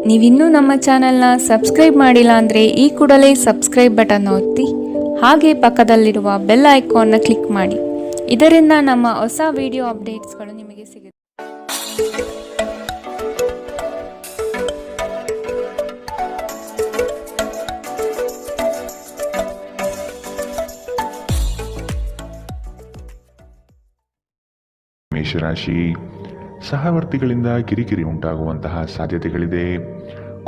ನೀವಿನ್ನೂ ನಮ್ಮ ಚಾನೆಲ್ನ ಸಬ್ಸ್ಕ್ರೈಬ್ ಮಾಡಿಲ್ಲ ಅಂದರೆ ಈ ಕೂಡಲೇ ಸಬ್ಸ್ಕ್ರೈಬ್ ಬಟನ್ ಒತ್ತಿ ಹಾಗೆ ಪಕ್ಕದಲ್ಲಿರುವ ಬೆಲ್ ಐಕಾನ್ನ ಕ್ಲಿಕ್ ಮಾಡಿ. ಇದರಿಂದ ನಮ್ಮ ಹೊಸ ವಿಡಿಯೋ ಅಪ್ಡೇಟ್ಸ್ಗಳು ನಿಮಗೆ ಸಿಗುತ್ತೆ. ಮೇಷರಾಶಿ, ಸಹವರ್ತಿಗಳಿಂದ ಕಿರಿಕಿರಿ ಉಂಟಾಗುವಂತಹ ಸಾಧ್ಯತೆಗಳಿದೆ.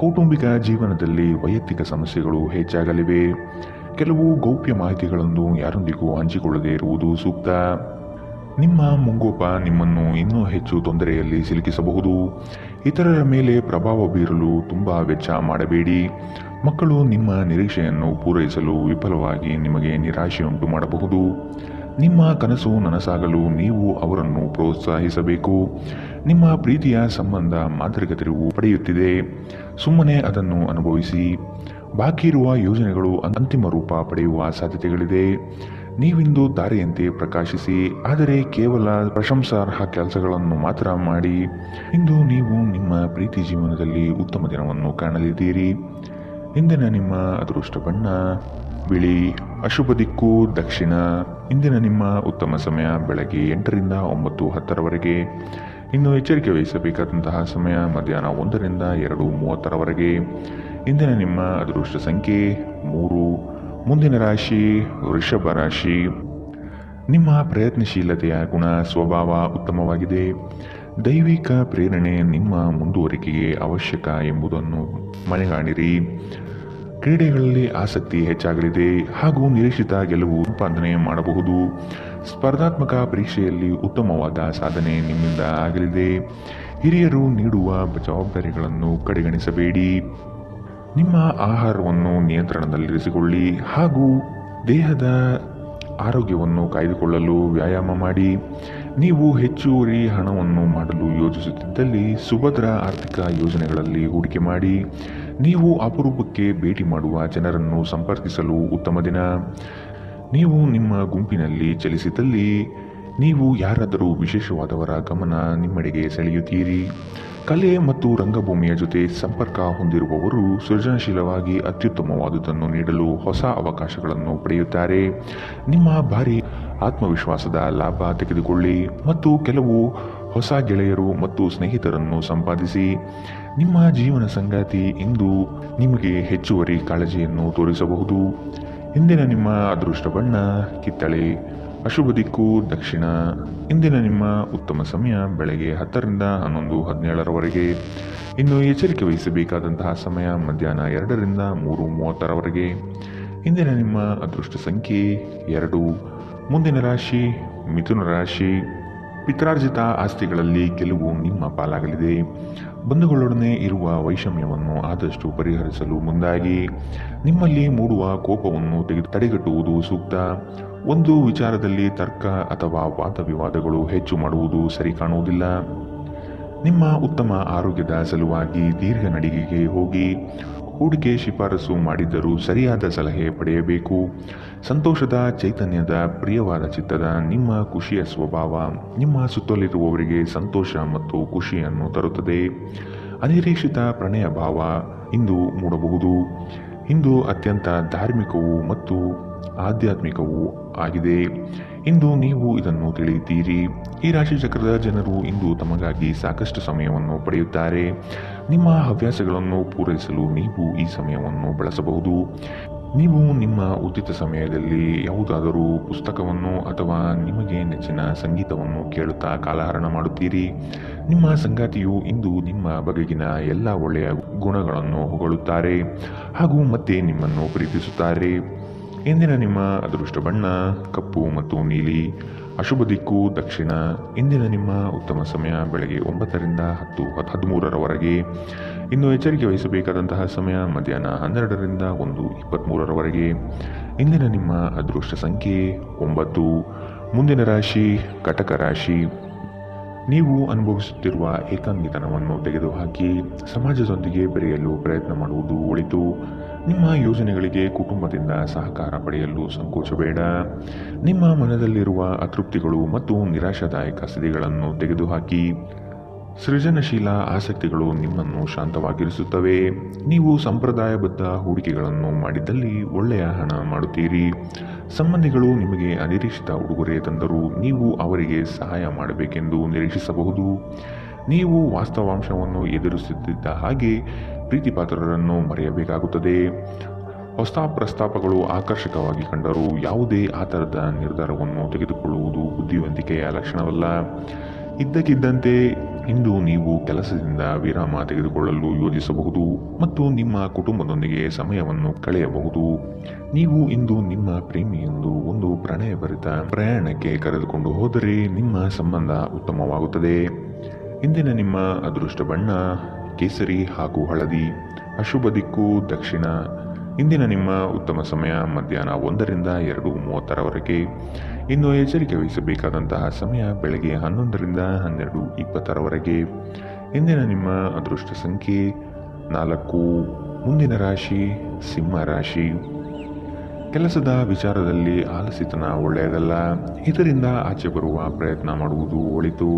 ಕೌಟುಂಬಿಕ ಜೀವನದಲ್ಲಿ ವೈಯಕ್ತಿಕ ಸಮಸ್ಯೆಗಳು ಹೆಚ್ಚಾಗಲಿವೆ. ಕೆಲವು ಗೌಪ್ಯ ಮಾಹಿತಿಗಳನ್ನು ಯಾರೊಂದಿಗೂ ಹಂಚಿಕೊಳ್ಳದೇ ಇರುವುದು ಸೂಕ್ತ. ನಿಮ್ಮ ಮುಂಗೋಪ ನಿಮ್ಮನ್ನು ಇನ್ನೂ ಹೆಚ್ಚು ತೊಂದರೆಯಲ್ಲಿ ಸಿಲುಕಿಸಬಹುದು. ಇತರರ ಮೇಲೆ ಪ್ರಭಾವ ಬೀರಲು ತುಂಬ ವೆಚ್ಚ ಮಾಡಬೇಡಿ. ಮಕ್ಕಳು ನಿಮ್ಮ ನಿರೀಕ್ಷೆಯನ್ನು ಪೂರೈಸಲು ವಿಫಲವಾಗಿ ನಿಮಗೆ ನಿರಾಶೆಯುಂಟು ಮಾಡಬಹುದು. ನಿಮ್ಮ ಕನಸು ನನಸಾಗಲು ನೀವು ಅವರನ್ನು ಪ್ರೋತ್ಸಾಹಿಸಬೇಕು. ನಿಮ್ಮ ಪ್ರೀತಿಯ ಸಂಬಂಧ ಮಾಂತ್ರಿಕ ತಿರುವು ಪಡೆಯುತ್ತಿದೆ. ಸುಮ್ಮನೆ ಅದನ್ನು ಅನುಭವಿಸಿ. ಬಾಕಿ ಇರುವ ಯೋಜನೆಗಳು ಅಂತಿಮ ರೂಪ ಪಡೆಯುವ ಸಾಧ್ಯತೆಗಳಿದೆ. ನೀವಿಂದು ದಾರಿಯಂತೆ ಪ್ರಕಾಶಿಸಿ, ಆದರೆ ಕೇವಲ ಪ್ರಶಂಸಾರ್ಹ ಕೆಲಸಗಳನ್ನು ಮಾತ್ರ ಮಾಡಿ. ಇಂದು ನೀವು ನಿಮ್ಮ ಪ್ರೀತಿ ಜೀವನದಲ್ಲಿ ಉತ್ತಮ ದಿನವನ್ನು ಕಾಣಲಿದ್ದೀರಿ. ಇಂದಿನ ನಿಮ್ಮ ಅದೃಷ್ಟ ಬಣ್ಣ ಬಿಳಿ. ಅಶುಭ ದಿಕ್ಕು ದಕ್ಷಿಣ. ಇಂದಿನ ನಿಮ್ಮ ಉತ್ತಮ ಸಮಯ ಬೆಳಗ್ಗೆ 8ರಿಂದ 9:10ರವರೆಗೆ. ಇನ್ನು ಎಚ್ಚರಿಕೆ ವಹಿಸಬೇಕಾದಂತಹ ಸಮಯ ಮಧ್ಯಾಹ್ನ 1ರಿಂದ 2:30ರವರೆಗೆ. ಇಂದಿನ ನಿಮ್ಮ ಅದೃಷ್ಟ ಸಂಖ್ಯೆ 3. ಮುಂದಿನ ರಾಶಿ ವೃಷಭ ರಾಶಿ. ನಿಮ್ಮ ಪ್ರಯತ್ನಶೀಲತೆಯ ಗುಣ ಸ್ವಭಾವ ಉತ್ತಮವಾಗಿದೆ. ದೈವಿಕ ಪ್ರೇರಣೆ ನಿಮ್ಮ ಮುಂದುವರಿಕೆಗೆ ಅವಶ್ಯಕ ಎಂಬುದನ್ನು ಮನೆಗಾಣಿರಿ. ಕ್ರೀಡೆಗಳಲ್ಲಿ ಆಸಕ್ತಿ ಹೆಚ್ಚಾಗಲಿದೆ ಹಾಗೂ ನಿರೀಕ್ಷಿತ ಗೆಲುವು ಸಂಪಾದನೆ ಮಾಡಬಹುದು. ಸ್ಪರ್ಧಾತ್ಮಕ ಪರೀಕ್ಷೆಯಲ್ಲಿ ಉತ್ತಮವಾದ ಸಾಧನೆ ನಿಮ್ಮಿಂದ ಆಗಲಿದೆ. ಹಿರಿಯರು ನೀಡುವ ಜವಾಬ್ದಾರಿಗಳನ್ನು ಕಡೆಗಣಿಸಬೇಡಿ. ನಿಮ್ಮ ಆಹಾರವನ್ನು ನಿಯಂತ್ರಣದಲ್ಲಿರಿಸಿಕೊಳ್ಳಿ ಹಾಗೂ ದೇಹದ ಆರೋಗ್ಯವನ್ನು ಕಾಯ್ದುಕೊಳ್ಳಲು ವ್ಯಾಯಾಮ ಮಾಡಿ. ನೀವು ಹೆಚ್ಚುವರಿ ಹಣವನ್ನು ಮಾಡಲು ಯೋಜಿಸುತ್ತಿದ್ದಲ್ಲಿ ಸುಭದ್ರ ಆರ್ಥಿಕ ಯೋಜನೆಗಳಲ್ಲಿ ಹೂಡಿಕೆ ಮಾಡಿ. ನೀವು ಅಪರೂಪಕ್ಕೆ ಭೇಟಿ ಮಾಡುವ ಜನರನ್ನು ಸಂಪರ್ಕಿಸಲು ಉತ್ತಮ ದಿನ. ನೀವು ನಿಮ್ಮ ಗುಂಪಿನಲ್ಲಿ ಚಲಿಸಿದಲ್ಲಿ ನೀವು ಯಾರಾದರೂ ವಿಶೇಷವಾದವರ ಗಮನ ನಿಮ್ಮೆಡೆಗೆ ಸೆಳೆಯುತ್ತೀರಿ. ಕಲೆ ಮತ್ತು ರಂಗಭೂಮಿಯ ಜೊತೆ ಸಂಪರ್ಕ ಹೊಂದಿರುವವರು ಸೃಜನಶೀಲವಾಗಿ ಅತ್ಯುತ್ತಮವಾದುದನ್ನು ನೀಡಲು ಹೊಸ ಅವಕಾಶಗಳನ್ನು ಪಡೆಯುತ್ತಾರೆ. ನಿಮ್ಮ ಭಾರಿ ಆತ್ಮವಿಶ್ವಾಸದ ಲಾಭ ತೆಗೆದುಕೊಳ್ಳಿ ಮತ್ತು ಕೆಲವು ಹೊಸ ಗೆಳೆಯರು ಮತ್ತು ಸ್ನೇಹಿತರನ್ನು ಸಂಪಾದಿಸಿ. ನಿಮ್ಮ ಜೀವನ ಸಂಗಾತಿ ಇಂದು ನಿಮಗೆ ಹೆಚ್ಚುವರಿ ಕಾಳಜಿಯನ್ನು ತೋರಿಸಬಹುದು. ಇಂದಿನ ನಿಮ್ಮ ಅದೃಷ್ಟ ಬಣ್ಣ ಕಿತ್ತಳೆ. ಅಶುಭ ದಿಕ್ಕು ದಕ್ಷಿಣ. ಇಂದಿನ ನಿಮ್ಮ ಉತ್ತಮ ಸಮಯ ಬೆಳಗ್ಗೆ 10ರಿಂದ 11:17ರವರೆಗೆ. ಇನ್ನು ಎಚ್ಚರಿಕೆ ವಹಿಸಬೇಕಾದಂತಹ ಸಮಯ ಮಧ್ಯಾಹ್ನ 2ರಿಂದ 3:30ರವರೆಗೆ. ಇಂದಿನ ನಿಮ್ಮ ಅದೃಷ್ಟ ಸಂಖ್ಯೆ 2. ಮುಂದಿನ ರಾಶಿ ಮಿಥುನ ರಾಶಿ. ಪಿತ್ರಾರ್ಜಿತ ಆಸ್ತಿಗಳಲ್ಲಿ ಗೆಲುವು ನಿಮ್ಮ ಪಾಲಾಗಲಿದೆ. ಬಂಧುಗಳೊಡನೆ ಇರುವ ವೈಷಮ್ಯವನ್ನು ಆದಷ್ಟು ಪರಿಹರಿಸಲು ಮುಂದಾಗಿ. ನಿಮ್ಮಲ್ಲಿ ಮೂಡುವ ಕೋಪವನ್ನು ತಡೆಗಟ್ಟುವುದು ಸೂಕ್ತ. ಒಂದು ವಿಚಾರದಲ್ಲಿ ತರ್ಕ ಅಥವಾ ವಾದ ವಿವಾದಗಳು ಹೆಚ್ಚು ಮಾಡುವುದು ಸರಿ ಕಾಣುವುದಿಲ್ಲ. ನಿಮ್ಮ ಉತ್ತಮ ಆರೋಗ್ಯದ ಸಲುವಾಗಿ ದೀರ್ಘ ನಡಿಗೆಗೆ ಹೋಗಿ. ಹೂಡಿಕೆ ಶಿಫಾರಸು ಮಾಡಿದ್ದರೂ ಸರಿಯಾದ ಸಲಹೆ ಪಡೆಯಬೇಕು. ಸಂತೋಷದ ಚೈತನ್ಯದ ಪ್ರಿಯವಾದ ಚಿತ್ತದ ನಿಮ್ಮ ಖುಷಿಯ ಸ್ವಭಾವ ನಿಮ್ಮ ಸುತ್ತಲಿರುವವರಿಗೆ ಸಂತೋಷ ಮತ್ತು ಖುಷಿಯನ್ನು ತರುತ್ತದೆ. ಅನಿರೀಕ್ಷಿತ ಪ್ರಣಯ ಭಾವ ಇಂದು ಮೂಡಬಹುದು. ಇಂದು ಅತ್ಯಂತ ಧಾರ್ಮಿಕವೂ ಮತ್ತು ಆಧ್ಯಾತ್ಮಿಕವೂ ಆಗಿದೆ. ಇಂದು ನೀವು ಇದನ್ನು ತಿಳಿಯುತ್ತೀರಿ. ಈ ರಾಶಿ ಚಕ್ರದ ಜನರು ಇಂದು ತಮಗಾಗಿ ಸಾಕಷ್ಟು ಸಮಯವನ್ನು ಪಡೆಯುತ್ತಾರೆ. ನಿಮ್ಮ ಹವ್ಯಾಸಗಳನ್ನು ಪೂರೈಸಲು ನೀವು ಈ ಸಮಯವನ್ನು ಬಳಸಬಹುದು. ನೀವು ನಿಮ್ಮ ಉಚಿತ ಸಮಯದಲ್ಲಿ ಯಾವುದಾದರೂ ಪುಸ್ತಕವನ್ನು ಅಥವಾ ನಿಮಗೆ ನೆಚ್ಚಿನ ಸಂಗೀತವನ್ನು ಕೇಳುತ್ತಾ ಕಾಲಹರಣ ಮಾಡುತ್ತೀರಿ. ನಿಮ್ಮ ಸಂಗಾತಿಯು ಇಂದು ನಿಮ್ಮ ಬಗೆಗಿನ ಎಲ್ಲ ಒಳ್ಳೆಯ ಗುಣಗಳನ್ನು ಹೊಗಳುತ್ತಾರೆ ಹಾಗೂ ಮತ್ತೆ ನಿಮ್ಮನ್ನು ಪ್ರೀತಿಸುತ್ತಾರೆ. ಇಂದಿನ ನಿಮ್ಮ ಅದೃಷ್ಟ ಬಣ್ಣ ಕಪ್ಪು ಮತ್ತು ನೀಲಿ. ಅಶುಭ ದಿಕ್ಕು ದಕ್ಷಿಣ. ಇಂದಿನ ನಿಮ್ಮ ಉತ್ತಮ ಸಮಯ ಬೆಳಗ್ಗೆ 9ರಿಂದ 10:13ರವರೆಗೆ. ಇನ್ನು ಎಚ್ಚರಿಕೆ ವಹಿಸಬೇಕಾದಂತಹ ಸಮಯ ಮಧ್ಯಾಹ್ನ 12ರಿಂದ 1:23ರವರೆಗೆ. ಇಂದಿನ ನಿಮ್ಮ ಅದೃಷ್ಟ ಸಂಖ್ಯೆ 9. ಮುಂದಿನ ರಾಶಿ ಕಟಕ ರಾಶಿ. ನೀವು ಅನುಭವಿಸುತ್ತಿರುವ ಏಕಾಂಗಿತನವನ್ನು ತೆಗೆದುಹಾಕಿ ಸಮಾಜದೊಂದಿಗೆ ಬೆರೆಯಲು ಪ್ರಯತ್ನ ಮಾಡುವುದು ಒಳಿತು. ನಿಮ್ಮ ಯೋಜನೆಗಳಿಗೆ ಕುಟುಂಬದಿಂದ ಸಹಕಾರ ಪಡೆಯಲು ಸಂಕೋಚಬೇಡ. ನಿಮ್ಮ ಮನದಲ್ಲಿರುವ ಅತೃಪ್ತಿಗಳು ಮತ್ತು ನಿರಾಶಾದಾಯಕ ಸ್ಥಿತಿಗಳನ್ನು ತೆಗೆದುಹಾಕಿ ಸೃಜನಶೀಲ ಆಸಕ್ತಿಗಳು ನಿಮ್ಮನ್ನು ಶಾಂತವಾಗಿರಿಸುತ್ತವೆ. ನೀವು ಸಂಪ್ರದಾಯಬದ್ಧ ಹೂಡಿಕೆಗಳನ್ನು ಮಾಡಿದ್ದಲ್ಲಿ ಒಳ್ಳೆಯ ಹಣ ಮಾಡುತ್ತೀರಿ. ಸಂಬಂಧಿಗಳು ನಿಮಗೆ ಅನಿರೀಕ್ಷಿತ ಉಡುಗೊರೆ ತಂದರೂ ನೀವು ಅವರಿಗೆ ಸಹಾಯ ಮಾಡಬೇಕೆಂದು ನಿರೀಕ್ಷಿಸಬಹುದು. ನೀವು ವಾಸ್ತವಾಂಶವನ್ನು ಎದುರಿಸುತ್ತಿದ್ದ ಹಾಗೆ ಪ್ರೀತಿಪಾತ್ರರನ್ನು ಮರೆಯಬೇಕಾಗುತ್ತದೆ. ಹೊಸ ಪ್ರಸ್ತಾಪಗಳು ಆಕರ್ಷಕವಾಗಿ ಕಂಡರೂ ಯಾವುದೇ ಆತರದ ನಿರ್ಧಾರವನ್ನು ತೆಗೆದುಕೊಳ್ಳುವುದು ಬುದ್ಧಿವಂತಿಕೆಯ ಲಕ್ಷಣವಲ್ಲ. ಇದ್ದಕ್ಕಿದ್ದಂತೆ ಇಂದು ನೀವು ಕೆಲಸದಿಂದ ವಿರಾಮ ತೆಗೆದುಕೊಳ್ಳಲು ಯೋಜಿಸಬಹುದು ಮತ್ತು ನಿಮ್ಮ ಕುಟುಂಬದೊಂದಿಗೆ ಸಮಯವನ್ನು ಕಳೆಯಬಹುದು. ನೀವು ಇಂದು ನಿಮ್ಮ ಪ್ರೇಮಿಯೊಂದು ಒಂದು ಪ್ರಣಯಭರಿತ ಪ್ರಯಾಣಕ್ಕೆ ಕರೆದುಕೊಂಡು ಹೋದರೆ ನಿಮ್ಮ ಸಂಬಂಧ ಉತ್ತಮವಾಗುತ್ತದೆ. ಇಂದಿನ ನಿಮ್ಮ ಅದೃಷ್ಟ ಬಣ್ಣ ಕೇಸರಿ ಹಾಗೂ ಹಳದಿ. ಅಶುಭ ದಿಕ್ಕು ದಕ್ಷಿಣ. ಇಂದಿನ ನಿಮ್ಮ ಉತ್ತಮ ಸಮಯ ಮಧ್ಯಾಹ್ನ 1ರಿಂದ 2:30ರವರೆಗೆ. ಇನ್ನು ಎಚ್ಚರಿಕೆ ವಹಿಸಬೇಕಾದಂತಹ ಸಮಯ ಬೆಳಗ್ಗೆ 11ರಿಂದ 12:20ರವರೆಗೆ. ಇಂದಿನ ನಿಮ್ಮ ಅದೃಷ್ಟ ಸಂಖ್ಯೆ 4. ಮುಂದಿನ ರಾಶಿ ಸಿಂಹ ರಾಶಿ. ಕೆಲಸದ ವಿಚಾರದಲ್ಲಿ ಆಲಸ್ಯತನ ಒಳ್ಳೆಯದಲ್ಲ. ಇದರಿಂದ ಆಚೆ ಬರುವ ಪ್ರಯತ್ನ ಮಾಡುವುದು ಒಳಿತು.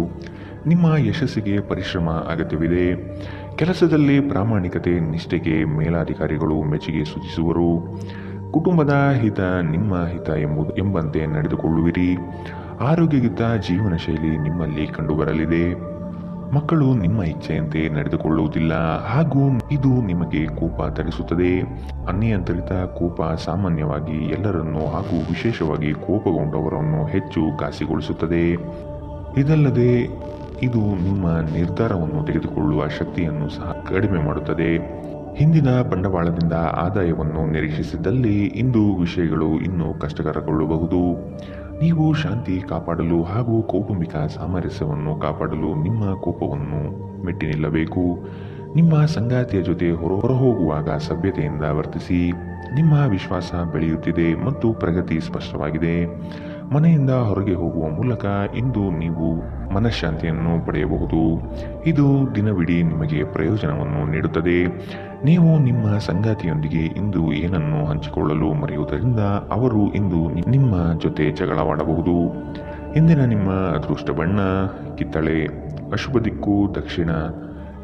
ನಿಮ್ಮ ಯಶಸ್ಸಿಗೆ ಪರಿಶ್ರಮ ಅಗತ್ಯವಿದೆ. ಕೆಲಸದಲ್ಲಿ ಪ್ರಾಮಾಣಿಕತೆ ನಿಷ್ಠೆಗೆ ಮೇಲಾಧಿಕಾರಿಗಳು ಮೆಚ್ಚುಗೆ ಸೂಚಿಸುವರು. ಕುಟುಂಬದ ಹಿತ ನಿಮ್ಮ ಹಿತ ಎಂಬಂತೆ ನಡೆದುಕೊಳ್ಳುವಿರಿ. ಆರೋಗ್ಯಯುತ ಜೀವನ ಶೈಲಿ ನಿಮ್ಮಲ್ಲಿ ಕಂಡುಬರಲಿದೆ. ಮಕ್ಕಳು ನಿಮ್ಮ ಇಚ್ಛೆಯಂತೆ ನಡೆದುಕೊಳ್ಳುವುದಿಲ್ಲ ಹಾಗೂ ಇದು ನಿಮಗೆ ಕೋಪ ತರಿಸುತ್ತದೆ. ಅನಿಯಂತ್ರಿತ ಕೋಪ ಸಾಮಾನ್ಯವಾಗಿ ಎಲ್ಲರನ್ನೂ ಹಾಗೂ ವಿಶೇಷವಾಗಿ ಕೋಪಗೊಂಡವರನ್ನು ಹೆಚ್ಚು ಘಾಸಿಗೊಳಿಸುತ್ತದೆ. ಇದಲ್ಲದೆ ಇದು ನಿಮ್ಮ ನಿರ್ಧಾರವನ್ನು ತೆಗೆದುಕೊಳ್ಳುವ ಶಕ್ತಿಯನ್ನು ಸಹ ಕಡಿಮೆ ಮಾಡುತ್ತದೆ. ಹಿಂದಿನ ಬಂಡವಾಳದಿಂದ ಆದಾಯವನ್ನು ನಿರೀಕ್ಷಿಸಿದ್ದಲ್ಲಿ ಇಂದು ವಿಷಯಗಳು ಇನ್ನೂ ಕಷ್ಟಕರಗೊಳ್ಳಬಹುದು. ನೀವು ಶಾಂತಿ ಕಾಪಾಡಲು ಹಾಗೂ ಕೌಟುಂಬಿಕ ಸಾಮರಸ್ಯವನ್ನು ಕಾಪಾಡಲು ನಿಮ್ಮ ಕೋಪವನ್ನು ಮೆಟ್ಟಿ ನಿಲ್ಲಬೇಕು. ನಿಮ್ಮ ಸಂಗಾತಿಯ ಜೊತೆ ಹೊರಹೋಗುವಾಗ ಸಭ್ಯತೆಯಿಂದ ವರ್ತಿಸಿ. ನಿಮ್ಮ ವಿಶ್ವಾಸ ಬೆಳೆಯುತ್ತಿದೆ ಮತ್ತು ಪ್ರಗತಿ ಸ್ಪಷ್ಟವಾಗಿದೆ. ಮನೆಯಿಂದ ಹೊರಗೆ ಹೋಗುವ ಮೂಲಕ ಇಂದು ನೀವು ಮನಃಶಾಂತಿಯನ್ನು ಪಡೆಯಬಹುದು. ಇದು ದಿನವಿಡೀ ನಿಮಗೆ ಪ್ರಯೋಜನವನ್ನು ನೀಡುತ್ತದೆ. ನೀವು ನಿಮ್ಮ ಸಂಗಾತಿಯೊಂದಿಗೆ ಇಂದು ಏನನ್ನು ಹಂಚಿಕೊಳ್ಳಲು ಮರೆಯುವುದರಿಂದ ಅವರು ಇಂದು ನಿಮ್ಮ ಜೊತೆ ಜಗಳವಾಡಬಹುದು. ಇಂದಿನ ನಿಮ್ಮ ಅದೃಷ್ಟ ಬಣ್ಣ ಕಿತ್ತಳೆ. ಅಶುಭ ದಿಕ್ಕು ದಕ್ಷಿಣ.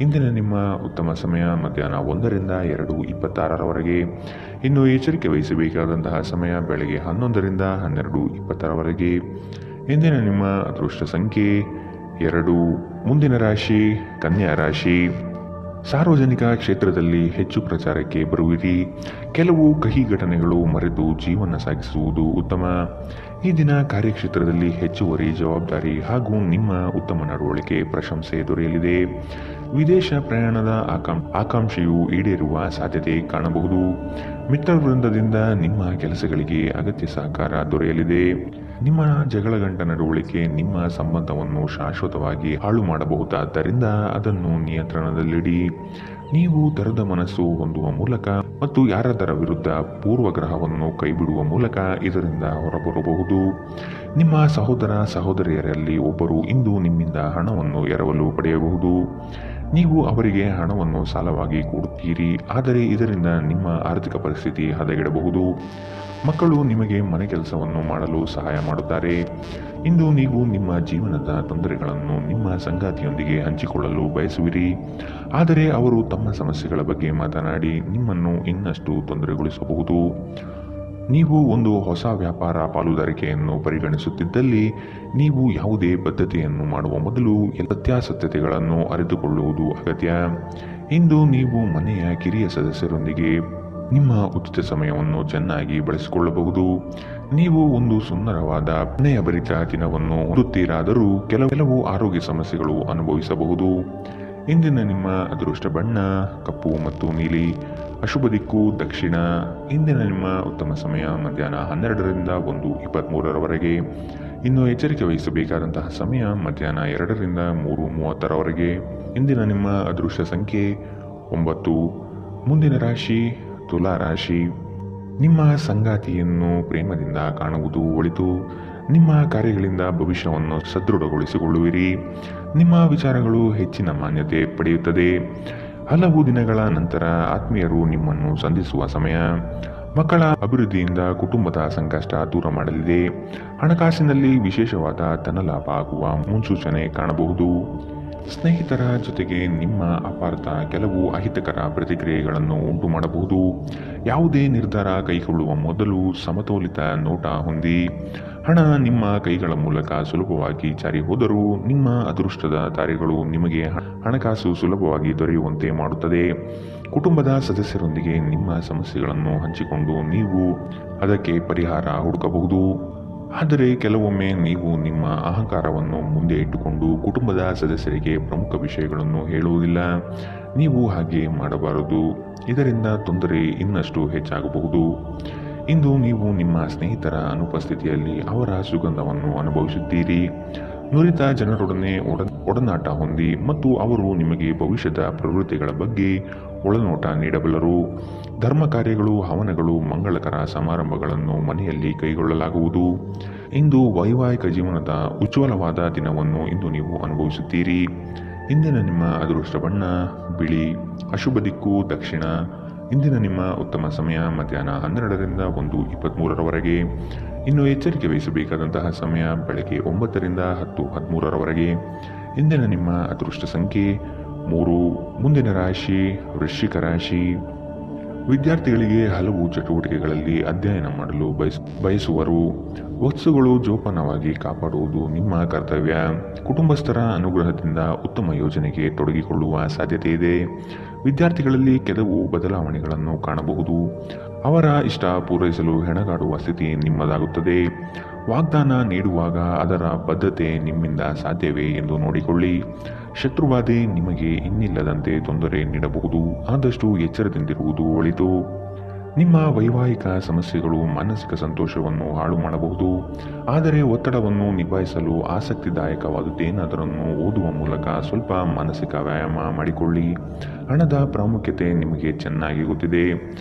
ಇಂದಿನ ನಿಮ್ಮ ಉತ್ತಮ ಸಮಯ ಮಧ್ಯಾಹ್ನ 1ರಿಂದ 2:26ರವರೆಗೆ. ಇನ್ನು ಎಚ್ಚರಿಕೆ ವಹಿಸಬೇಕಾದಂತಹ ಸಮಯ ಬೆಳಗ್ಗೆ 11ರಿಂದ 12:20ರವರೆಗೆ. ಇಂದಿನ ನಿಮ್ಮ ಅದೃಷ್ಟ ಸಂಖ್ಯೆ 2. ಮುಂದಿನ ರಾಶಿ ಕನ್ಯಾ ರಾಶಿ. ಸಾರ್ವಜನಿಕ ಕ್ಷೇತ್ರದಲ್ಲಿ ಹೆಚ್ಚು ಪ್ರಚಾರಕ್ಕೆ ಬರುವಿರಿ. ಕೆಲವು ಕಹಿ ಘಟನೆಗಳು ಮರೆತು ಜೀವನ ಸಾಗಿಸುವುದು ಉತ್ತಮ. ಈ ದಿನ ಕಾರ್ಯಕ್ಷೇತ್ರದಲ್ಲಿ ಹೆಚ್ಚುವರಿ ಜವಾಬ್ದಾರಿ ಹಾಗೂ ನಿಮ್ಮ ಉತ್ತಮ ನಡವಳಿಕೆ ಪ್ರಶಂಸೆ ದೊರೆಯಲಿದೆ. ವಿದೇಶ ಪ್ರಯಾಣದ ಆಕಾಂಕ್ಷೆಯು ಈಡೇರುವ ಸಾಧ್ಯತೆ ಕಾಣಬಹುದು. ಮಿತ್ರವೃಂದದಿಂದ ನಿಮ್ಮ ಕೆಲಸಗಳಿಗೆ ಅಗತ್ಯ ಸಹಕಾರ ದೊರೆಯಲಿದೆ. ನಿಮ್ಮ ಜಗಳಗಂಟ ನಡವಳಿಕೆ ನಿಮ್ಮ ಸಂಬಂಧವನ್ನು ಶಾಶ್ವತವಾಗಿ ಹಾಳು ಮಾಡಬಹುದಾದ್ದರಿಂದ ಅದನ್ನು ನಿಯಂತ್ರಣದಲ್ಲಿಡಿ. ನೀವು ತೆರೆದ ಮನಸ್ಸು ಹೊಂದುವ ಮೂಲಕ ಮತ್ತು ಯಾರದರ ವಿರುದ್ಧ ಪೂರ್ವಗ್ರಹವನ್ನು ಕೈಬಿಡುವ ಮೂಲಕ ಇದರಿಂದ ಹೊರಬರಬಹುದು. ನಿಮ್ಮ ಸಹೋದರ ಸಹೋದರಿಯರಲ್ಲಿ ಒಬ್ಬರು ಇಂದು ನಿಮ್ಮಿಂದ ಹಣವನ್ನು ಎರವಲು ಪಡೆಯಬಹುದು. ನೀವು ಅವರಿಗೆ ಹಣವನ್ನು ಸಾಲವಾಗಿ ಕೊಡುತ್ತೀರಿ, ಆದರೆ ಇದರಿಂದ ನಿಮ್ಮ ಆರ್ಥಿಕ ಪರಿಸ್ಥಿತಿ ಹದಗೆಡಬಹುದು. ಮಕ್ಕಳು ನಿಮಗೆ ಮನೆ ಕೆಲಸವನ್ನು ಮಾಡಲು ಸಹಾಯ ಮಾಡುತ್ತಾರೆ. ಇಂದು ನೀವು ನಿಮ್ಮ ಜೀವನದ ತೊಂದರೆಗಳನ್ನು ನಿಮ್ಮ ಸಂಗಾತಿಯೊಂದಿಗೆ ಹಂಚಿಕೊಳ್ಳಲು ಬಯಸುವಿರಿ, ಆದರೆ ಅವರು ತಮ್ಮ ಸಮಸ್ಯೆಗಳ ಬಗ್ಗೆ ಮಾತನಾಡಿ ನಿಮ್ಮನ್ನು ಇನ್ನಷ್ಟು ತೊಂದರೆಗೊಳಿಸಬಹುದು. ನೀವು ಒಂದು ಹೊಸ ವ್ಯಾಪಾರ ಪಾಲುದಾರಿಕೆಯನ್ನು ಪರಿಗಣಿಸುತ್ತಿದ್ದಲ್ಲಿ ನೀವು ಯಾವುದೇ ಬದ್ಧತೆಯನ್ನು ಮಾಡುವ ಮೊದಲು ಸತ್ಯಾಸತ್ಯತೆಗಳನ್ನು ಅರಿತುಕೊಳ್ಳುವುದು ಅಗತ್ಯ. ಇಂದು ನೀವು ಮನೆಯ ಕಿರಿಯ ಸದಸ್ಯರೊಂದಿಗೆ ನಿಮ್ಮ ಉಚಿತ ಸಮಯವನ್ನು ಚೆನ್ನಾಗಿ ಬಳಸಿಕೊಳ್ಳಬಹುದು. ನೀವು ಒಂದು ಸುಂದರವಾದ ಸ್ನೇಹಭರಿತ ದಿನವನ್ನು ಹೊಂದುತ್ತೀರಾದರೂ ಕೆಲವು ಆರೋಗ್ಯ ಸಮಸ್ಯೆಗಳು ಅನುಭವಿಸಬಹುದು. ಇಂದಿನ ನಿಮ್ಮ ಅದೃಷ್ಟ ಬಣ್ಣ ಕಪ್ಪು ಮತ್ತು ನೀಲಿ. ಅಶುಭ ದಿಕ್ಕು ದಕ್ಷಿಣ. ಇಂದಿನ ನಿಮ್ಮ ಉತ್ತಮ ಸಮಯ ಮಧ್ಯಾಹ್ನ 12ರಿಂದ 1:23ರವರೆಗೆ. ಇನ್ನು ಎಚ್ಚರಿಕೆ ವಹಿಸಬೇಕಾದಂತಹ ಸಮಯ ಮಧ್ಯಾಹ್ನ 2ರಿಂದ 3:30ರವರೆಗೆ. ಇಂದಿನ ನಿಮ್ಮ ಅದೃಷ್ಟ ಸಂಖ್ಯೆ 9. ಮುಂದಿನ ರಾಶಿ ತುಲಾ ರಾಶಿ. ನಿಮ್ಮ ಸಂಗಾತಿಯನ್ನು ಪ್ರೇಮದಿಂದ ಕಾಣುವುದು ಒಳಿತು. ನಿಮ್ಮ ಕಾರ್ಯಗಳಿಂದ ಭವಿಷ್ಯವನ್ನು ಸದೃಢಗೊಳಿಸಿಕೊಳ್ಳುವಿರಿ. ನಿಮ್ಮ ವಿಚಾರಗಳು ಹೆಚ್ಚಿನ ಮಾನ್ಯತೆ ಪಡೆಯುತ್ತದೆ. ಹಲವು ದಿನಗಳ ನಂತರ ಆತ್ಮೀಯರು ನಿಮ್ಮನ್ನು ಸಂಧಿಸುವ ಸಮಯ. ಮಕ್ಕಳ ಅಭಿವೃದ್ಧಿಯಿಂದ ಕುಟುಂಬದ ಸಂಕಷ್ಟ ದೂರ ಮಾಡಲಿದೆ. ಹಣಕಾಸಿನಲ್ಲಿ ವಿಶೇಷವಾದ ಧನಲಾಭ ಆಗುವ ಮುನ್ಸೂಚನೆ ಕಾಣಬಹುದು. ಸ್ನೇಹಿತರ ಜೊತೆಗೆ ನಿಮ್ಮ ಅಪಾರ್ಥ ಕೆಲವು ಅಹಿತಕರ ಪ್ರತಿಕ್ರಿಯೆಗಳನ್ನು ಉಂಟು ಮಾಡಬಹುದು. ಯಾವುದೇ ನಿರ್ಧಾರ ಕೈಗೊಳ್ಳುವ ಮೊದಲು ಸಮತೋಲಿತ ನೋಟ ಹೊಂದಿ. ಹಣ ನಿಮ್ಮ ಕೈಗಳ ಮೂಲಕ ಸುಲಭವಾಗಿ ಜಾರಿ ಹೋದರೂ ನಿಮ್ಮ ಅದೃಷ್ಟದ ತಾರೆಗಳು ನಿಮಗೆ ಹಣಕಾಸು ಸುಲಭವಾಗಿ ದೊರೆಯುವಂತೆ ಮಾಡುತ್ತದೆ. ಕುಟುಂಬದ ಸದಸ್ಯರೊಂದಿಗೆ ನಿಮ್ಮ ಸಮಸ್ಯೆಗಳನ್ನು ಹಂಚಿಕೊಂಡು ನೀವು ಅದಕ್ಕೆ ಪರಿಹಾರ ಹುಡುಕಬಹುದು. ಆದರೆ ಕೆಲವೊಮ್ಮೆ ನೀವು ನಿಮ್ಮ ಅಹಂಕಾರವನ್ನು ಮುಂದೆ ಇಟ್ಟುಕೊಂಡು ಕುಟುಂಬದ ಸದಸ್ಯರಿಗೆ ಪ್ರಮುಖ ವಿಷಯಗಳನ್ನು ಹೇಳುವುದಿಲ್ಲ. ನೀವು ಹಾಗೆ ಮಾಡಬಾರದು. ಇದರಿಂದ ತೊಂದರೆ ಇನ್ನಷ್ಟು ಹೆಚ್ಚಾಗಬಹುದು. ಇಂದು ನೀವು ನಿಮ್ಮ ಸ್ನೇಹಿತರ ಅನುಪಸ್ಥಿತಿಯಲ್ಲಿ ಅವರ ಸುಗಂಧವನ್ನು ಅನುಭವಿಸುತ್ತೀರಿ. ನುರಿತ ಜನರೊಡನೆ ಒಡನಾಟ ಹೊಂದಿ ಮತ್ತು ಅವರು ನಿಮಗೆ ಭವಿಷ್ಯದ ಪ್ರವೃತ್ತಿಗಳ ಬಗ್ಗೆ ಒಳನೋಟ ನೀಡಬಲ್ಲರು. ಧರ್ಮ ಕಾರ್ಯಗಳು, ಹವನಗಳು, ಮಂಗಳಕರ ಸಮಾರಂಭಗಳನ್ನು ಮನೆಯಲ್ಲಿ ಕೈಗೊಳ್ಳಲಾಗುವುದು. ಇಂದು ವೈವಾಹಿಕ ಜೀವನದ ಉಜ್ವಲವಾದ ದಿನವನ್ನು ಇಂದು ನೀವು ಅನುಭವಿಸುತ್ತೀರಿ. ಇಂದಿನ ನಿಮ್ಮ ಅದೃಷ್ಟ ಬಣ್ಣ ಬಿಳಿ. ಅಶುಭ ದಿಕ್ಕು ದಕ್ಷಿಣ. ಇಂದಿನ ನಿಮ್ಮ ಉತ್ತಮ ಸಮಯ ಮಧ್ಯಾಹ್ನ 12ರಿಂದ 1:23ರವರೆಗೆ. ಇನ್ನು ಎಚ್ಚರಿಕೆ ವಹಿಸಬೇಕಾದಂತಹ ಸಮಯ ಬೆಳಗ್ಗೆ 9ರಿಂದ 10:13ರವರೆಗೆ. ಇಂದಿನ ನಿಮ್ಮ ಅದೃಷ್ಟ ಸಂಖ್ಯೆ 3. ಮುಂದಿನ ರಾಶಿ ವೃಶ್ಚಿಕ ರಾಶಿ. ವಿದ್ಯಾರ್ಥಿಗಳಿಗೆ ಹಲವು ಚಟುವಟಿಕೆಗಳಲ್ಲಿ ಅಧ್ಯಯನ ಮಾಡಲು ಬಯಸುವರು. ವಸ್ತುಗಳು ಜೋಪಾನವಾಗಿ ಕಾಪಾಡುವುದು ನಿಮ್ಮ ಕರ್ತವ್ಯ. ಕುಟುಂಬಸ್ಥರ ಅನುಗ್ರಹದಿಂದ ಉತ್ತಮ ಯೋಜನೆಗೆ ತೊಡಗಿಕೊಳ್ಳುವ ಸಾಧ್ಯತೆ ಇದೆ. ವಿದ್ಯಾರ್ಥಿಗಳಲ್ಲಿ ಕೆಲವು ಬದಲಾವಣೆಗಳನ್ನು ಕಾಣಬಹುದು. ಅವರ ಇಷ್ಟ ಪೂರೈಸಲು ಹೆಣಗಾಡುವ ಸ್ಥಿತಿ ನಿಮ್ಮದಾಗುತ್ತದೆ. ವಾಗ್ದಾನ ನೀಡುವಾಗ ಅದರ ಬದ್ಧತೆ ನಿಮ್ಮಿಂದ ಸಾಧ್ಯವೇ ಎಂದು ನೋಡಿಕೊಳ್ಳಿ. ಶತ್ರುಬಾಧೆ ನಿಮಗೆ ಇನ್ನಿಲ್ಲದಂತೆ ತೊಂದರೆ ನೀಡಬಹುದು. ಆದಷ್ಟು ಎಚ್ಚರದಿಂದಿರುವುದು ಒಳಿತು. ನಿಮ್ಮ ವೈವಾಹಿಕ ಸಮಸ್ಯೆಗಳು ಮಾನಸಿಕ ಸಂತೋಷವನ್ನು ಹಾಳು ಮಾಡಬಹುದು. ಆದರೆ ಒತ್ತಡವನ್ನು ನಿಭಾಯಿಸಲು ಆಸಕ್ತಿದಾಯಕವಾದುದೇನಾದರನ್ನು ಓದುವ ಮೂಲಕ ಸ್ವಲ್ಪ ಮಾನಸಿಕ ವ್ಯಾಯಾಮ ಮಾಡಿಕೊಳ್ಳಿ. ಹಣದ ಪ್ರಾಮುಖ್ಯತೆ ನಿಮಗೆ ಚೆನ್ನಾಗಿ ಗೊತ್ತಿದೆ.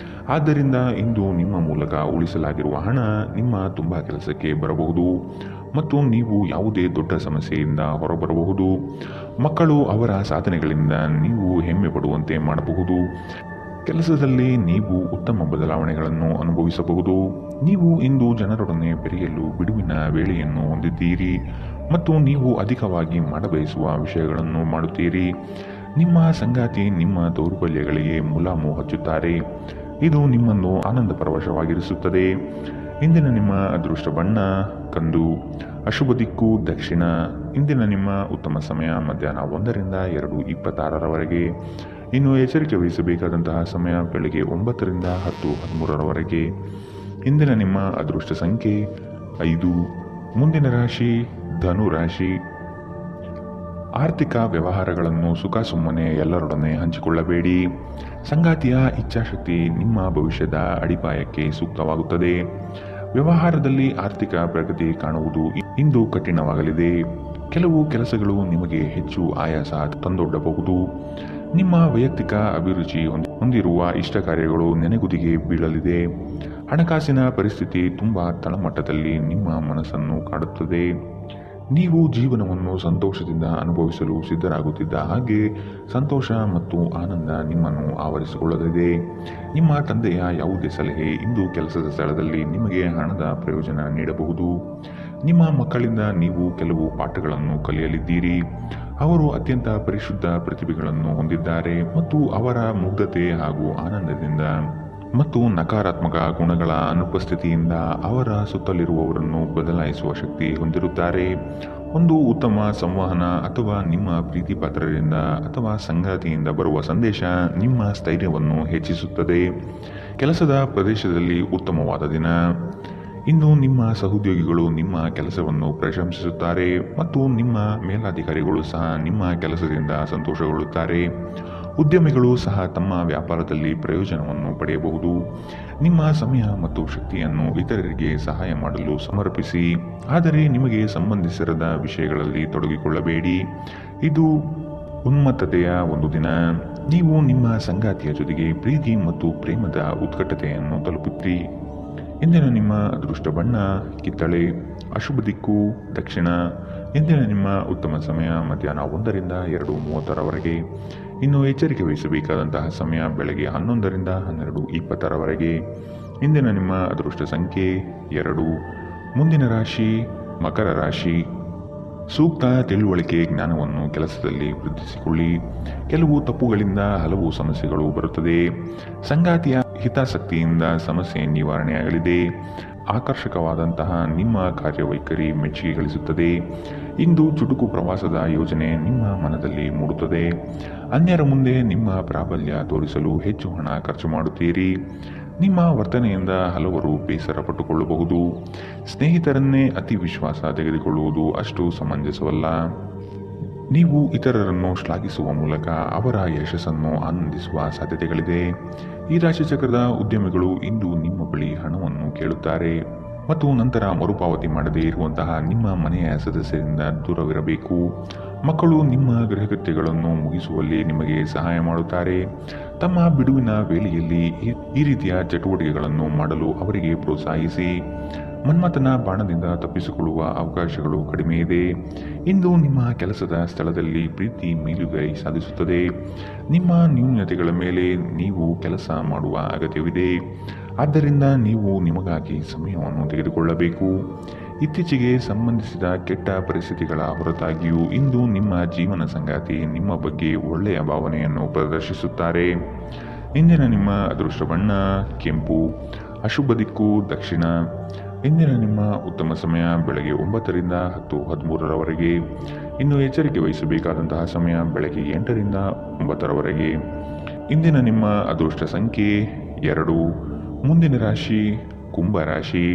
ಆದ್ದರಿಂದ ಇಂದು ನಿಮ್ಮ ಮೂಲಕ ಉಳಿಸಲಾಗಿರುವ ಹಣ ನಿಮ್ಮ ತುಂಬ ಕೆಲಸಕ್ಕೆ ಬರಬಹುದು ಮತ್ತು ನೀವು ಯಾವುದೇ ದೊಡ್ಡ ಸಮಸ್ಯೆಯಿಂದ ಹೊರಬರಬಹುದು. ಮಕ್ಕಳು ಅವರ ಸಾಧನೆಗಳಿಂದ ನೀವು ಹೆಮ್ಮೆ ಪಡುವಂತೆ ಮಾಡಬಹುದು. ಕೆಲಸದಲ್ಲಿ ನೀವು ಉತ್ತಮ ಬದಲಾವಣೆಗಳನ್ನು ಅನುಭವಿಸಬಹುದು. ನೀವು ಇಂದು ಜನರೊಡನೆ ಬೆರೆಯಲು ಬಿಡುವಿನ ವೇಳೆಯನ್ನು ಹೊಂದಿದ್ದೀರಿ ಮತ್ತು ನೀವು ಅಧಿಕವಾಗಿ ಮಾಡಬಯಸುವ ವಿಷಯಗಳನ್ನು ಮಾಡುತ್ತೀರಿ. ನಿಮ್ಮ ಸಂಗಾತಿ ನಿಮ್ಮ ದೌರ್ಬಲ್ಯಗಳಿಗೆ ಮುಲಾಮು ಹಚ್ಚುತ್ತಾರೆ. ಇದು ನಿಮ್ಮನ್ನು ಆನಂದ ಪರವಶವಾಗಿರಿಸುತ್ತದೆ. ಇಂದಿನ ನಿಮ್ಮ ಅದೃಷ್ಟ ಬಣ್ಣ ಕಂದು. ಅಶುಭ ದಿಕ್ಕು ದಕ್ಷಿಣ. ಇಂದಿನ ನಿಮ್ಮ ಉತ್ತಮ ಸಮಯ ಮಧ್ಯಾಹ್ನ 1ರಿಂದ 2:26ರವರೆಗೆ. ಇನ್ನು ಎಚ್ಚರಿಕೆ ವಹಿಸಬೇಕಾದಂತಹ ಸಮಯ ಬೆಳಗ್ಗೆ 9ರಿಂದ 10:13ರವರೆಗೆ. ಇಂದಿನ ನಿಮ್ಮ ಅದೃಷ್ಟ ಸಂಖ್ಯೆ 5. ಮುಂದಿನ ರಾಶಿ ಧನು ರಾಶಿ. ಆರ್ಥಿಕ ವ್ಯವಹಾರಗಳನ್ನು ಸುಖ ಸುಮ್ಮನೆ ಎಲ್ಲರೊಡನೆ ಹಂಚಿಕೊಳ್ಳಬೇಡಿ. ಸಂಗಾತಿಯ ಇಚ್ಛಾಶಕ್ತಿ ನಿಮ್ಮ ಭವಿಷ್ಯದ ಅಡಿಪಾಯಕ್ಕೆ ಸೂಕ್ತವಾಗುತ್ತದೆ. ವ್ಯವಹಾರದಲ್ಲಿ ಆರ್ಥಿಕ ಪ್ರಗತಿ ಕಾಣುವುದು ಇಂದು ಕಠಿಣವಾಗಲಿದೆ. ಕೆಲವು ಕೆಲಸಗಳು ನಿಮಗೆ ಹೆಚ್ಚು ಆಯಾಸ ತಂದೊಡ್ಡಬಹುದು. ನಿಮ್ಮ ವೈಯಕ್ತಿಕ ಅಭಿರುಚಿ ಹೊಂದಿರುವ ಇಷ್ಟ ಕಾರ್ಯಗಳು ನೆನೆಗುದಿಗೆ ಬೀಳಲಿದೆ. ಹಣಕಾಸಿನ ಪರಿಸ್ಥಿತಿ ತುಂಬ ತಳಮಟ್ಟದಲ್ಲಿ ನಿಮ್ಮ ಮನಸ್ಸನ್ನು ಕಾಡುತ್ತದೆ. ನೀವು ಜೀವನವನ್ನು ಸಂತೋಷದಿಂದ ಅನುಭವಿಸಲು ಸಿದ್ಧರಾಗುತ್ತಿದ್ದ ಹಾಗೆ ಸಂತೋಷ ಮತ್ತು ಆನಂದ ನಿಮ್ಮನ್ನು ಆವರಿಸಿಕೊಳ್ಳಲಿದೆ. ನಿಮ್ಮ ತಂದೆಯ ಯಾವುದೇ ಸಲಹೆ ಇಂದು ಕೆಲಸದ ಸ್ಥಳದಲ್ಲಿ ನಿಮಗೆ ಹಣದ ಪ್ರಯೋಜನ ನೀಡಬಹುದು. ನಿಮ್ಮ ಮಕ್ಕಳಿಂದ ನೀವು ಕೆಲವು ಪಾಠಗಳನ್ನು ಕಲಿಯಲಿದ್ದೀರಿ. ಅವರು ಅತ್ಯಂತ ಪರಿಶುದ್ಧ ಪ್ರತಿಭೆಗಳನ್ನು ಹೊಂದಿದ್ದಾರೆ ಮತ್ತು ಅವರ ಮುಗ್ಧತೆ ಹಾಗೂ ಆನಂದದಿಂದ ಮತ್ತು ನಕಾರಾತ್ಮಕ ಗುಣಗಳ ಅನುಪಸ್ಥಿತಿಯಿಂದ ಅವರ ಸುತ್ತಲಿರುವವರನ್ನು ಬದಲಾಯಿಸುವ ಶಕ್ತಿ ಹೊಂದಿರುತ್ತಾರೆ. ಒಂದು ಉತ್ತಮ ಸಂವಹನ ಅಥವಾ ನಿಮ್ಮ ಪ್ರೀತಿ ಪಾತ್ರರಿಂದ ಅಥವಾ ಸಂಗಾತಿಯಿಂದ ಬರುವ ಸಂದೇಶ ನಿಮ್ಮ ಸ್ಥೈರ್ಯವನ್ನು ಹೆಚ್ಚಿಸುತ್ತದೆ. ಕೆಲಸದ ಪ್ರದೇಶದಲ್ಲಿ ಉತ್ತಮವಾದ ದಿನ. ಇನ್ನು ನಿಮ್ಮ ಸಹೋದ್ಯೋಗಿಗಳು ನಿಮ್ಮ ಕೆಲಸವನ್ನು ಪ್ರಶಂಸಿಸುತ್ತಾರೆ ಮತ್ತು ನಿಮ್ಮ ಮೇಲಾಧಿಕಾರಿಗಳು ಸಹ ನಿಮ್ಮ ಕೆಲಸದಿಂದ ಸಂತೋಷಗೊಳ್ಳುತ್ತಾರೆ. ಉದ್ಯಮಿಗಳು ಸಹ ತಮ್ಮ ವ್ಯಾಪಾರದಲ್ಲಿ ಪ್ರಯೋಜನವನ್ನು ಪಡೆಯಬಹುದು. ನಿಮ್ಮ ಸಮಯ ಮತ್ತು ಶಕ್ತಿಯನ್ನು ಇತರರಿಗೆ ಸಹಾಯ ಮಾಡಲು ಸಮರ್ಪಿಸಿ, ಆದರೆ ನಿಮಗೆ ಸಂಬಂಧಿಸಿರದ ವಿಷಯಗಳಲ್ಲಿ ತೊಡಗಿಕೊಳ್ಳಬೇಡಿ. ಇದು ಉನ್ಮತ್ತತೆಯ ಒಂದು ದಿನ. ನೀವು ನಿಮ್ಮ ಸಂಗಾತಿಯ ಜೊತೆಗೆ ಪ್ರೀತಿ ಮತ್ತು ಪ್ರೇಮದ ಉತ್ಕಟತೆಯನ್ನು ತಲುಪುತ್ತೀರಿ. ಇಂದಿನ ನಿಮ್ಮ ಅದೃಷ್ಟ ಬಣ್ಣ ಕಿತ್ತಳೆ. ಅಶುಭ ದಿಕ್ಕು ದಕ್ಷಿಣ. ಇಂದಿನ ನಿಮ್ಮ ಉತ್ತಮ ಸಮಯ ಮಧ್ಯಾಹ್ನ 1ರಿಂದ 2:30ರವರೆಗೆ. ಇನ್ನು ಎಚ್ಚರಿಕೆ ವಹಿಸಬೇಕಾದಂತಹ ಸಮಯ ಬೆಳಗ್ಗೆ 11ರಿಂದ 12:20ರವರೆಗೆ. ಇಂದಿನ ನಿಮ್ಮ ಅದೃಷ್ಟ ಸಂಖ್ಯೆ 2. ಮುಂದಿನ ರಾಶಿ ಮಕರ ರಾಶಿ. ಸೂಕ್ತ ತಿಳುವಳಿಕೆ ಜ್ಞಾನವನ್ನು ಕೆಲಸದಲ್ಲಿ ವೃದ್ಧಿಸಿಕೊಳ್ಳಿ. ಕೆಲವು ತಪ್ಪುಗಳಿಂದ ಹಲವು ಸಮಸ್ಯೆಗಳು ಬರುತ್ತದೆ. ಸಂಗಾತಿಯ ಹಿತಾಸಕ್ತಿಯಿಂದ ಸಮಸ್ಯೆ ನಿವಾರಣೆಯಾಗಲಿದೆ. ಆಕರ್ಷಕವಾದಂತಹ ನಿಮ್ಮ ಕಾರ್ಯವೈಖರಿ ಮೆಚ್ಚುಗೆ ಗಳಿಸುತ್ತದೆ. ಇಂದು ಚುಟುಕು ಪ್ರವಾಸದ ಯೋಜನೆ ನಿಮ್ಮ ಮನದಲ್ಲಿ ಮೂಡುತ್ತದೆ. ಅನ್ಯರ ಮುಂದೆ ನಿಮ್ಮ ಪ್ರಾಬಲ್ಯ ತೋರಿಸಲು ಹೆಚ್ಚು ಹಣ ಖರ್ಚು ಮಾಡುತ್ತೀರಿ. ನಿಮ್ಮ ವರ್ತನೆಯಿಂದ ಹಲವರು ಬೇಸರ ಪಟ್ಟುಕೊಳ್ಳಬಹುದು. ಸ್ನೇಹಿತರನ್ನೇ ಅತಿ ವಿಶ್ವಾಸ ತೆಗೆದುಕೊಳ್ಳುವುದು ಅಷ್ಟು ಸಮಂಜಸವಲ್ಲ. ನೀವು ಇತರರನ್ನು ಶ್ಲಾಘಿಸುವ ಮೂಲಕ ಅವರ ಯಶಸ್ಸನ್ನು ಆನಂದಿಸುವ ಸಾಧ್ಯತೆಗಳಿದೆ. ಈ ರಾಶಿಚಕ್ರದ ಉದ್ಯಮಿಗಳು ಇಂದು ನಿಮ್ಮ ಬಳಿ ಹಣವನ್ನು ಕೇಳುತ್ತಾರೆ ಮತ್ತು ನಂತರ ಮರುಪಾವತಿ ಮಾಡದೇ ಇರುವಂತಹ ನಿಮ್ಮ ಮನೆಯ ಸದಸ್ಯರಿಂದ ದೂರವಿರಬೇಕು. ಮಕ್ಕಳು ನಿಮ್ಮ ಗೃಹಕೃತ್ಯಗಳನ್ನು ಮುಗಿಸುವಲ್ಲಿ ನಿಮಗೆ ಸಹಾಯ ಮಾಡುತ್ತಾರೆ. ತಮ್ಮ ಬಿಡುವಿನ ವೇಳೆಯಲ್ಲಿ ಈ ರೀತಿಯ ಚಟುವಟಿಕೆಗಳನ್ನು ಮಾಡಲು ಅವರಿಗೆ ಪ್ರೋತ್ಸಾಹಿಸಿ. ಮನ್ಮಥನ ಬಾಣದಿಂದ ತಪ್ಪಿಸಿಕೊಳ್ಳುವ ಅವಕಾಶಗಳು ಕಡಿಮೆ ಇದೆ. ಇಂದು ನಿಮ್ಮ ಕೆಲಸದ ಸ್ಥಳದಲ್ಲಿ ಪ್ರೀತಿ ಮೇಲುಗೈ ಸಾಧಿಸುತ್ತದೆ. ನಿಮ್ಮ ನ್ಯೂನತೆಗಳ ಮೇಲೆ ನೀವು ಕೆಲಸ ಮಾಡುವ ಅಗತ್ಯವಿದೆ. ಆದ್ದರಿಂದ ನೀವು ನಿಮಗಾಗಿ ಸಮಯವನ್ನು ತೆಗೆದುಕೊಳ್ಳಬೇಕು. ಇತ್ತೀಚೆಗೆ ಸಂಬಂಧಿಸಿದ ಕೆಟ್ಟ ಪರಿಸ್ಥಿತಿಗಳ ಹೊರತಾಗಿಯೂ ಇಂದು ನಿಮ್ಮ ಜೀವನ ಸಂಗಾತಿ ನಿಮ್ಮ ಬಗ್ಗೆ ಒಳ್ಳೆಯ ಭಾವನೆಯನ್ನು ಪ್ರದರ್ಶಿಸುತ್ತಾರೆ. ಇಂದಿನ ನಿಮ್ಮ ಅದೃಷ್ಟ ಬಣ್ಣ ಕೆಂಪು, ಅಶುಭ ದಿಕ್ಕು ದಕ್ಷಿಣ. ಇಂದಿನ ನಿಮ್ಮ ಉತ್ತಮ ಸಮಯ ಬೆಳಗ್ಗೆ 9 ರಿಂದ 10:13ರವರೆಗೆ. ಇನ್ನು ಎಚ್ಚರಿಕೆ ವಹಿಸಬೇಕಾದಂತಹ ಸಮಯ ಬೆಳಗ್ಗೆ 8 ರಿಂದ 9ರವರೆಗೆ. ಇಂದಿನ ನಿಮ್ಮ ಅದೃಷ್ಟ ಸಂಖ್ಯೆ 2. ಮುಂದಿನ ರಾಶಿ ಕುಂಭ ರಾಶಿ.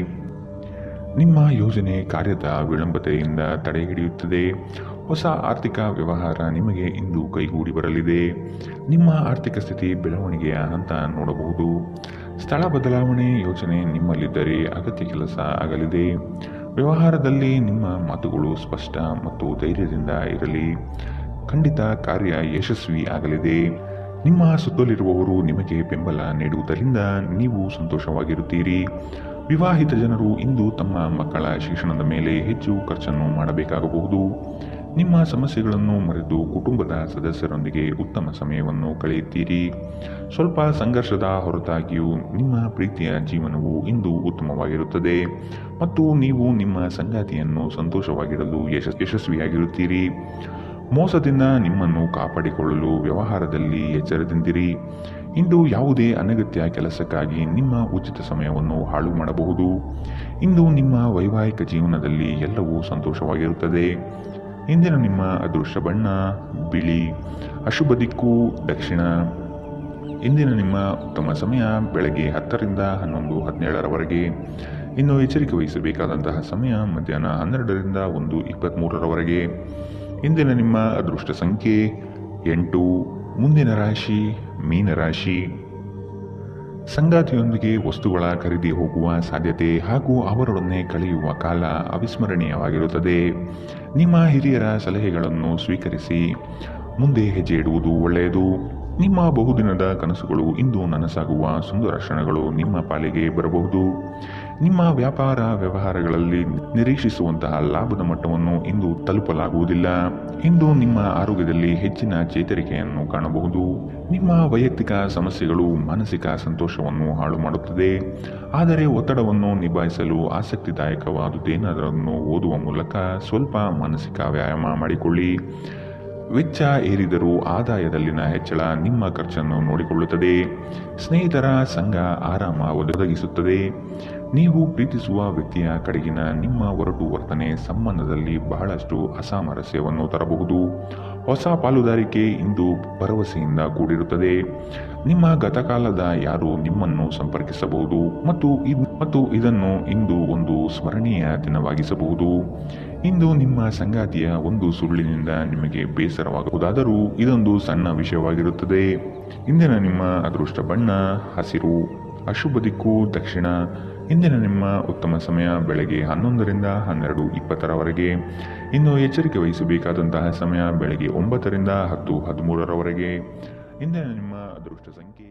ನಿಮ್ಮ ಯೋಜನೆ ಕಾರ್ಯದ ವಿಳಂಬತೆಯಿಂದ ತಡೆ ಹಿಡಿಯುತ್ತದೆ. ಹೊಸ ಆರ್ಥಿಕ ವ್ಯವಹಾರ ನಿಮಗೆ ಇಂದು ಕೈಗೂಡಿ ಬರಲಿದೆ. ನಿಮ್ಮ ಆರ್ಥಿಕ ಸ್ಥಿತಿ ಬೆಳವಣಿಗೆಯ ಹಂತ ನೋಡಬಹುದು. ಸ್ಥಳ ಬದಲಾವಣೆ ಯೋಜನೆ ನಿಮ್ಮಲ್ಲಿದ್ದರೆ ಅಗತ್ಯ ಕೆಲಸ ಆಗಲಿದೆ. ವ್ಯವಹಾರದಲ್ಲಿ ನಿಮ್ಮ ಮಾತುಗಳು ಸ್ಪಷ್ಟ ಮತ್ತು ಧೈರ್ಯದಿಂದ ಇರಲಿ. ಖಂಡಿತ ಕಾರ್ಯ ಯಶಸ್ವಿ ಆಗಲಿದೆ. ನಿಮ್ಮ ಸುತ್ತಲಿರುವವರು ನಿಮಗೆ ಬೆಂಬಲ ನೀಡುವುದರಿಂದ ನೀವು ಸಂತೋಷವಾಗಿರುತ್ತೀರಿ. ವಿವಾಹಿತ ಜನರು ಇಂದು ತಮ್ಮ ಮಕ್ಕಳ ಶಿಕ್ಷಣದ ಮೇಲೆ ಹೆಚ್ಚು ಖರ್ಚನ್ನು ಮಾಡಬೇಕಾಗಬಹುದು. ನಿಮ್ಮ ಸಮಸ್ಯೆಗಳನ್ನು ಮರೆತು ಕುಟುಂಬದ ಸದಸ್ಯರೊಂದಿಗೆ ಉತ್ತಮ ಸಮಯವನ್ನು ಕಳೆಯುತ್ತೀರಿ. ಸ್ವಲ್ಪ ಸಂಘರ್ಷದ ಹೊರತಾಗಿಯೂ ನಿಮ್ಮ ಪ್ರೀತಿಯ ಜೀವನವು ಇಂದು ಉತ್ತಮವಾಗಿರುತ್ತದೆ ಮತ್ತು ನೀವು ನಿಮ್ಮ ಸಂಗಾತಿಯನ್ನು ಸಂತೋಷವಾಗಿಡಲು ಯಶಸ್ವಿಯಾಗಿರುತ್ತೀರಿ. ಮೋಸದಿಂದ ನಿಮ್ಮನ್ನು ಕಾಪಾಡಿಕೊಳ್ಳಲು ವ್ಯವಹಾರದಲ್ಲಿ ಎಚ್ಚರದಿಂದಿರಿ. ಇಂದು ಯಾವುದೇ ಅನಗತ್ಯ ಕೆಲಸಕ್ಕಾಗಿ ನಿಮ್ಮ ಉಚಿತ ಸಮಯವನ್ನು ಹಾಳು ಮಾಡಬಹುದು. ಇಂದು ನಿಮ್ಮ ವೈವಾಹಿಕ ಜೀವನದಲ್ಲಿ ಎಲ್ಲವೂ ಸಂತೋಷವಾಗಿರುತ್ತದೆ. ಇಂದಿನ ನಿಮ್ಮ ಅದೃಷ್ಟ ಬಣ್ಣ ಬಿಳಿ, ಅಶುಭ ದಿಕ್ಕು ದಕ್ಷಿಣ. ಇಂದಿನ ನಿಮ್ಮ ಉತ್ತಮ ಸಮಯ ಬೆಳಗ್ಗೆ 10 ರಿಂದ 11:17ರವರೆಗೆ. ಇನ್ನು ಎಚ್ಚರಿಕೆ ವಹಿಸಬೇಕಾದಂತಹ ಸಮಯ ಮಧ್ಯಾಹ್ನ 12 ರಿಂದ 1:23ರವರೆಗೆ. ಇಂದಿನ ನಿಮ್ಮ ಅದೃಷ್ಟ ಸಂಖ್ಯೆ 8. ಮುಂದಿನ ರಾಶಿ ಮೀನರಾಶಿ. ಸಂಗಾತಿಯೊಂದಿಗೆ ವಸ್ತುಗಳ ಖರೀದಿ ಹೋಗುವ ಸಾಧ್ಯತೆ ಹಾಗೂ ಅವರೊಡನೆ ಕಳೆಯುವ ಕಾಲ ಅವಿಸ್ಮರಣೀಯವಾಗಿರುತ್ತದೆ. ನಿಮ್ಮ ಹಿರಿಯರ ಸಲಹೆಗಳನ್ನು ಸ್ವೀಕರಿಸಿ ಮುಂದೆ ಹೆಜ್ಜೆ ಇಡುವುದು ಒಳ್ಳೆಯದು. ನಿಮ್ಮ ಬಹುದಿನದ ಕನಸುಗಳು ಇಂದು ನನಸಾಗುವ ಸುಂದರ ಕ್ಷಣಗಳು ನಿಮ್ಮ ಪಾಲಿಗೆ ಬರಬಹುದು. ನಿಮ್ಮ ವ್ಯಾಪಾರ ವ್ಯವಹಾರಗಳಲ್ಲಿ ನಿರೀಕ್ಷಿಸುವಂತಹ ಲಾಭದ ಮಟ್ಟವನ್ನು ಇಂದು ತಲುಪಲಾಗುವುದಿಲ್ಲ. ಇಂದು ನಿಮ್ಮ ಆರೋಗ್ಯದಲ್ಲಿ ಹೆಚ್ಚಿನ ಚೇತರಿಕೆಯನ್ನು ಕಾಣಬಹುದು. ನಿಮ್ಮ ವೈಯಕ್ತಿಕ ಸಮಸ್ಯೆಗಳು ಮಾನಸಿಕ ಸಂತೋಷವನ್ನು ಹಾಳು ಮಾಡುತ್ತದೆ. ಆದರೆ ಒತ್ತಡವನ್ನು ನಿಭಾಯಿಸಲು ಆಸಕ್ತಿದಾಯಕವಾದುದೇನಾದರನ್ನು ಓದುವ ಮೂಲಕ ಸ್ವಲ್ಪ ಮಾನಸಿಕ ವ್ಯಾಯಾಮ ಮಾಡಿಕೊಳ್ಳಿ. ವೆಚ್ಚ ಏರಿದರೂ ಆದಾಯದಲ್ಲಿನ ಹೆಚ್ಚಳ ನಿಮ್ಮ ಖರ್ಚನ್ನು ನೋಡಿಕೊಳ್ಳುತ್ತದೆ. ಸ್ನೇಹಿತರ ಸಂಘ ಆರಾಮ ಒದಗಿಸುತ್ತದೆ. ನೀವು ಪ್ರೀತಿಸುವ ವ್ಯಕ್ತಿಯ ಕಡೆಗಿನ ನಿಮ್ಮ ಒರಟು ವರ್ತನೆ ಸಂಬಂಧದಲ್ಲಿ ಬಹಳಷ್ಟು ಅಸಾಮರಸ್ಯವನ್ನು ತರಬಹುದು. ಹೊಸ ಪಾಲುದಾರಿಕೆ ಇಂದು ಭರವಸೆಯಿಂದ ಕೂಡಿರುತ್ತದೆ. ನಿಮ್ಮ ಗತಕಾಲದ ಯಾರು ನಿಮ್ಮನ್ನು ಸಂಪರ್ಕಿಸಬಹುದು ಮತ್ತು ಇದನ್ನು ಇಂದು ಒಂದು ಸ್ಮರಣೀಯ ದಿನವಾಗಿಸಬಹುದು. ಇಂದು ನಿಮ್ಮ ಸಂಗಾತಿಯ ಒಂದು ಸುಳ್ಳಿನಿಂದ ನಿಮಗೆ ಬೇಸರವಾಗಬಹುದಾದರೂ ಇದೊಂದು ಸಣ್ಣ ವಿಷಯವಾಗಿರುತ್ತದೆ. ಇಂದಿನ ನಿಮ್ಮ ಅದೃಷ್ಟ ಬಣ್ಣ ಹಸಿರು, ಅಶುಭ ದಿಕ್ಕು ದಕ್ಷಿಣ. ಇಂದಿನ ನಿಮ್ಮ ಉತ್ತಮ ಸಮಯ ಬೆಳಗ್ಗೆ 11 ರಿಂದ 12:20ರವರೆಗೆ. ಇನ್ನು ಎಚ್ಚರಿಕೆ ವಹಿಸಬೇಕಾದಂತಹ ಸಮಯ ಬೆಳಗ್ಗೆ 9 ರಿಂದ 10:13ರವರೆಗೆ. ಇಂದಿನ ನಿಮ್ಮ ಅದೃಷ್ಟ ಸಂಖ್ಯೆ